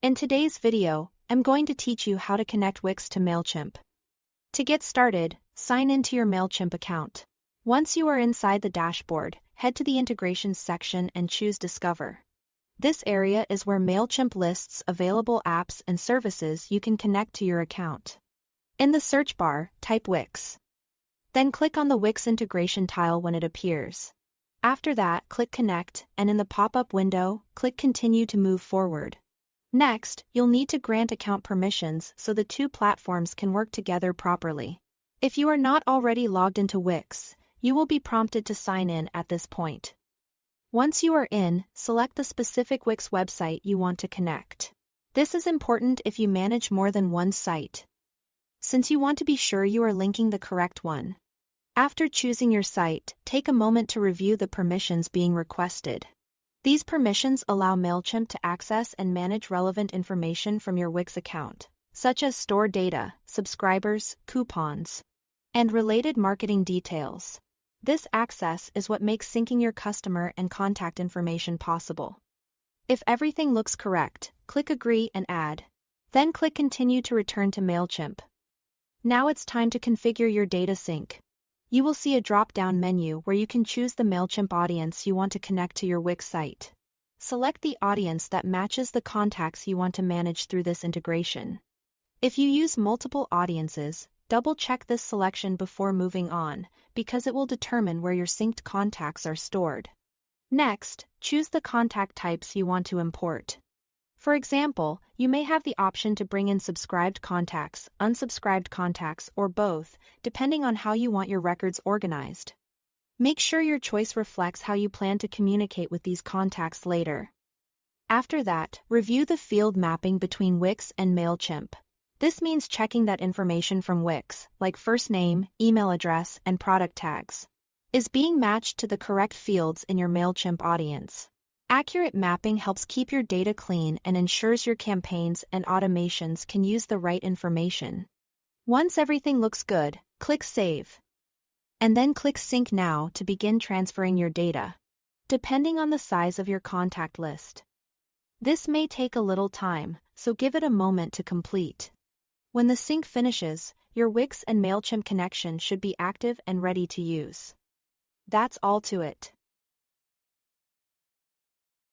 In today's video, I'm going to teach you how to connect Wix to Mailchimp. To get started, sign into your Mailchimp account. Once you are inside the dashboard, head to the Integrations section and choose Discover. This area is where Mailchimp lists available apps and services you can connect to your account. In the search bar, type Wix. Then click on the Wix integration tile when it appears. After that, click Connect, and in the pop-up window, click Continue to move forward. Next, you'll need to grant account permissions so the two platforms can work together properly. If you are not already logged into Wix, you will be prompted to sign in at this point. Once you are in, select the specific Wix website you want to connect. This is important if you manage more than one site, since you want to be sure you are linking the correct one. After choosing your site, take a moment to review the permissions being requested. These permissions allow Mailchimp to access and manage relevant information from your Wix account, such as store data, subscribers, coupons, and related marketing details. This access is what makes syncing your customer and contact information possible. If everything looks correct, click Agree and Add. Then click Continue to return to Mailchimp. Now it's time to configure your data sync. You will see a drop-down menu where you can choose the Mailchimp audience you want to connect to your Wix site. Select the audience that matches the contacts you want to manage through this integration. If you use multiple audiences, double-check this selection before moving on, because it will determine where your synced contacts are stored. Next, choose the contact types you want to import. For example, you may have the option to bring in subscribed contacts, unsubscribed contacts, or both, depending on how you want your records organized. Make sure your choice reflects how you plan to communicate with these contacts later. After that, review the field mapping between Wix and Mailchimp. This means checking that information from Wix, like first name, email address, and product tags, is being matched to the correct fields in your Mailchimp audience. Accurate mapping helps keep your data clean and ensures your campaigns and automations can use the right information. Once everything looks good, click Save. And then click Sync Now to begin transferring your data, depending on the size of your contact list. This may take a little time, so give it a moment to complete. When the sync finishes, your Wix and Mailchimp connection should be active and ready to use. That's all to it.